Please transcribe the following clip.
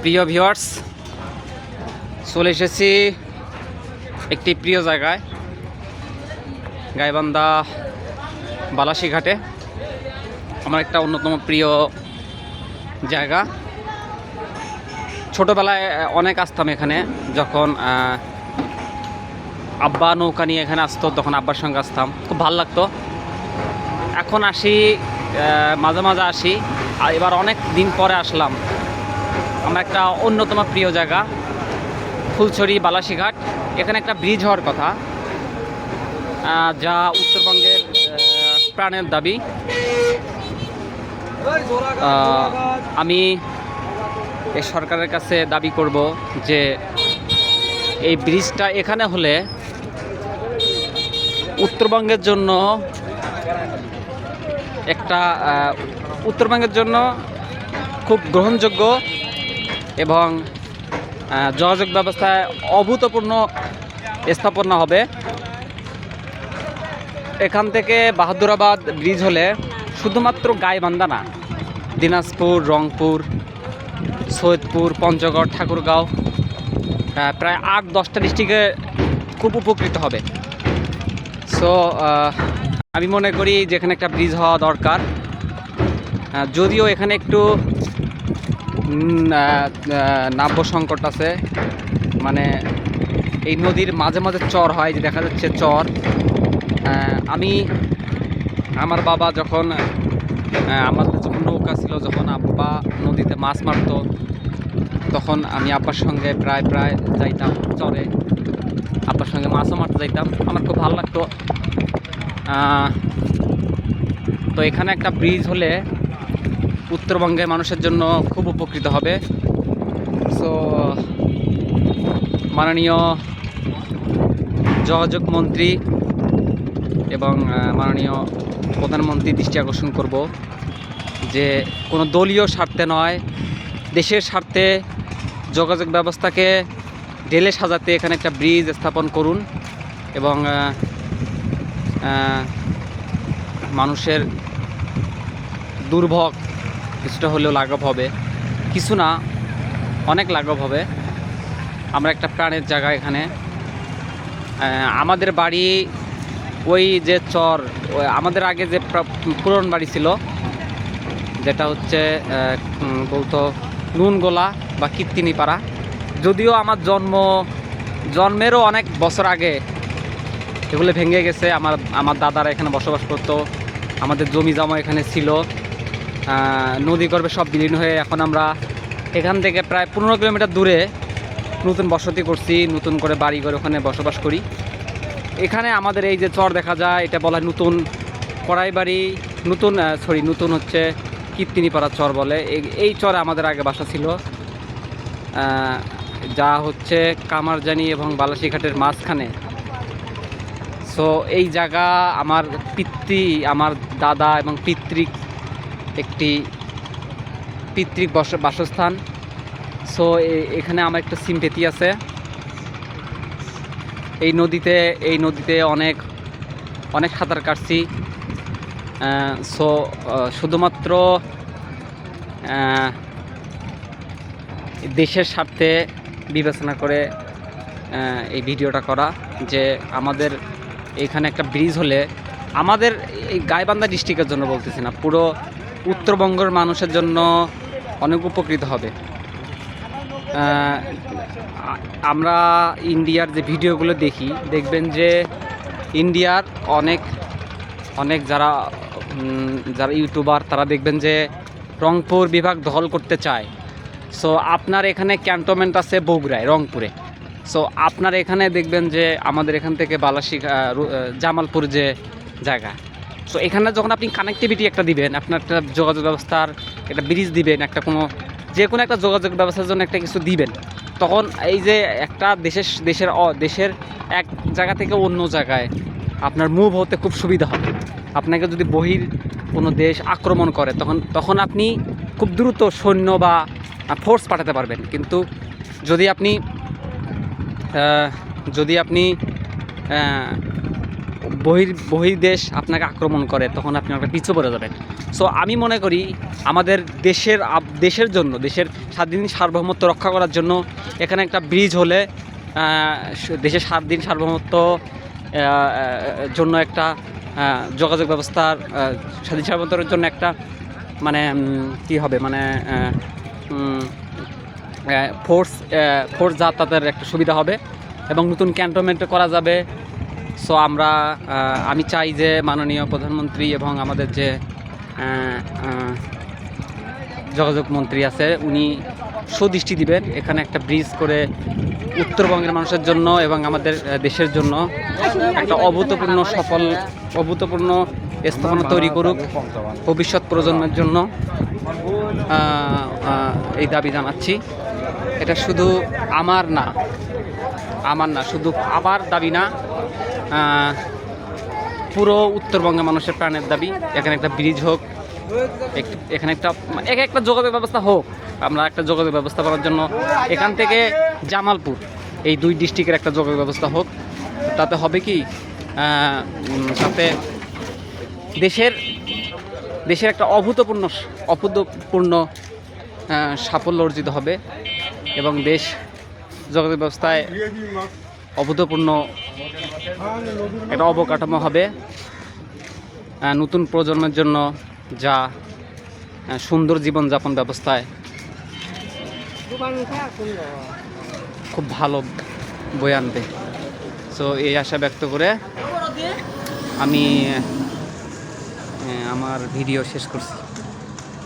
প্রিয় ভিউয়ার্স, চলে এসেছি একটি প্রিয় জায়গায়, গাইবান্ধা বালাসীঘাটে। আমার একটা অন্যতম প্রিয় জায়গা। ছোটোবেলায় অনেক আসতাম এখানে, যখন আব্বা নৌকা নিয়ে এখানে আসতো তখন আব্বার সঙ্গে আসতাম, খুব ভালো লাগতো। এখন আসি, মাঝে মাঝে আসি, আর এবার অনেক দিন পরে আসলাম। আমার একটা অন্যতম প্রিয় জায়গা ফুলছড়ি বালাসীঘাট। এখানে একটা ব্রিজ হওয়ার কথা, যা উত্তরবঙ্গের প্রাণের দাবি। আমি এই সরকারের কাছে দাবি করব যে এই ব্রিজটা এখানে হলে উত্তরবঙ্গের জন্য খুব গ্রহণযোগ্য এবং যোগাযোগ ব্যবস্থায় অভূতপূর্ণ স্থাপনা হবে। এখান থেকে বাহাদুরাবাদ ব্রিজ হলে শুধুমাত্র গাইবান্ধা না, দিনাজপুর, রংপুর, সৈয়দপুর, পঞ্চগড়, ঠাকুরগাঁও, প্রায় 8-10টা ডিস্ট্রিক্টে খুব উপকৃত হবে। সো আমি মনে করি যেখানে একটা ব্রিজ হওয়া দরকার। যদিও এখানে একটু নাব্য সংকট আছে, মানে এই নদীর মাঝে মাঝে চর হয়, যে দেখা যাচ্ছে চর। আমার বাবা যখন আমাদের যখন নৌকা ছিল, যখন আব্বা নদীতে মাছ মারত, তখন আমি আব্বার সঙ্গে প্রায় যাইতাম চরে, আব্বার সঙ্গে মাছও মারতে যাইতাম, আমার খুব ভালো লাগতো। তো এখানে একটা ব্রিজ হলে উত্তরবঙ্গের মানুষের জন্য খুব উপকৃত হবে। সো মাননীয় যোগাযোগ মন্ত্রী এবং মাননীয় প্রধানমন্ত্রী দৃষ্টি আকর্ষণ করব যে কোনো দলীয় স্বার্থে নয়, দেশের স্বার্থে যোগাযোগ ব্যবস্থাকে ঢেলে সাজাতে এখানে একটা ব্রিজ স্থাপন করুন এবং মানুষের দুর্ভোগ কিছুটা হলেও লাঘব হবে। কিছু না, অনেক লাঘব হবে। আমরা একটা প্রাণের জায়গা এখানে। আমাদের বাড়ি ওই যে চর, আমাদের আগে যে পুরন বাড়ি ছিল, যেটা হচ্ছে বলতো নুনগোলা বা কীর্তিনিপাড়া। যদিও আমার জন্মেরও অনেক বছর আগে এগুলো ভেঙে গেছে। আমার দাদারা এখানে বসবাস করতো, আমাদের জমি জমা এখানে ছিল। নদী গর্ভে সব বিলীন হয়ে এখন আমরা এখান থেকে প্রায় 15 কিলোমিটার দূরে নতুন বসতি করছি, নতুন করে বাড়ি করে ওখানে বসবাস করি। এখানে আমাদের এই যে চর দেখা যায়, এটা বলা হয় নতুন কড়াইবাড়ি, নতুন হচ্ছে কীর্তিনিপাড়া চর বলে। এই চরে আমাদের আগে বাসা ছিল, যা হচ্ছে কামারজানি এবং বালাসীঘাটের মাঝখানে। সো এই জায়গা আমার দাদা এবং পিতৃক বাসস্থান। সো এখানে আমার একটা সিম্পেথি আছে। এই নদীতে অনেক সাঁতার কাটছি। সো শুধুমাত্র দেশের স্বার্থে বিবেচনা করে এই ভিডিওটা করা, যে আমাদের এখানে একটা ব্রিজ হলে আমাদের এই গাইবান্ধা ডিস্ট্রিক্টের জন্য বলতেছি না, পুরো উত্তরবঙ্গের মানুষের জন্য অনেক উপকৃত হবে। আমরা ইন্ডিয়ার যে ভিডিওগুলো দেখবেন যে ইন্ডিয়ার অনেক যারা ইউটিউবার, তারা দেখবেন যে রংপুর বিভাগ দখল করতে চায়। সো আপনার এখানে ক্যান্টনমেন্ট আছে বগুড়ায়, রংপুরে। সো আপনার এখানে দেখবেন যে আমাদের এখান থেকে জামালপুর যে জায়গা, সো এখানে যখন আপনি কানেক্টিভিটি একটা দিবেন, আপনার একটা যোগাযোগ ব্যবস্থার একটা ব্রিজ দিবেন, যে কোনো একটা যোগাযোগ ব্যবস্থার জন্য একটা কিছু দিবেন, তখন এই যে একটা দেশের এক জায়গা থেকে অন্য জায়গায় আপনার মুভ হতে খুব সুবিধা হবে। আপনাকে যদি বহির কোনো দেশ আক্রমণ করে, তখন আপনি খুব দ্রুত সৈন্য বা ফোর্স পাঠাতে পারবেন। কিন্তু যদি আপনি বহির্দেশ আপনাকে আক্রমণ করে, তখন আপনি একটা পিছু পড়ে যাবেন। সো আমি মনে করি আমাদের দেশের জন্য, দেশের স্বাধীন সার্বভৌমত্ব রক্ষা করার জন্য এখানে একটা ব্রিজ হলে দেশের স্বাধীন সার্বভৌমত্ব জন্য একটা যোগাযোগ ব্যবস্থার স্বাধীন সার্বভৌমত্বের জন্য একটা মানে কী হবে মানে ফোর্স যাতায়াতের একটা সুবিধা হবে এবং নতুন ক্যান্টনমেন্ট করা যাবে। সো আমি চাই যে মাননীয় প্রধানমন্ত্রী এবং আমাদের যে যোগাযোগ মন্ত্রী আছে উনি সুদৃষ্টি দিবেন, এখানে একটা ব্রিজ করে উত্তরবঙ্গের মানুষের জন্য এবং আমাদের দেশের জন্য একটা অভূতপূর্ণ স্থাপনা তৈরি করুক ভবিষ্যৎ প্রজন্মের জন্য। এই দাবি জানাচ্ছি। এটা শুধু আমার না, শুধু আমার দাবি না, পুরো উত্তরবঙ্গের মানুষের প্রাণের দাবি। এখানে একটা ব্রিজ হোক, এখানে একটা যোগাযোগ ব্যবস্থা হোক। আমরা একটা যোগাযোগ ব্যবস্থা করার জন্য এখান থেকে জামালপুর এই 2 ডিস্ট্রিক্টের একটা যোগাযোগ ব্যবস্থা হোক। তাতে হবে কি, তাতে দেশের একটা অভূতপূর্ণ সাফল্য অর্জিত হবে এবং দেশ যোগাযোগ ব্যবস্থায় অভূতপূর্ণ একটা অবকাঠামো হবে নতুন প্রজন্মের জন্য, যা সুন্দর জীবনযাপন ব্যবস্থায় খুব ভালো বই আনবে। সো এই আশা ব্যক্ত করে আমি আমার ভিডিও শেষ করছি।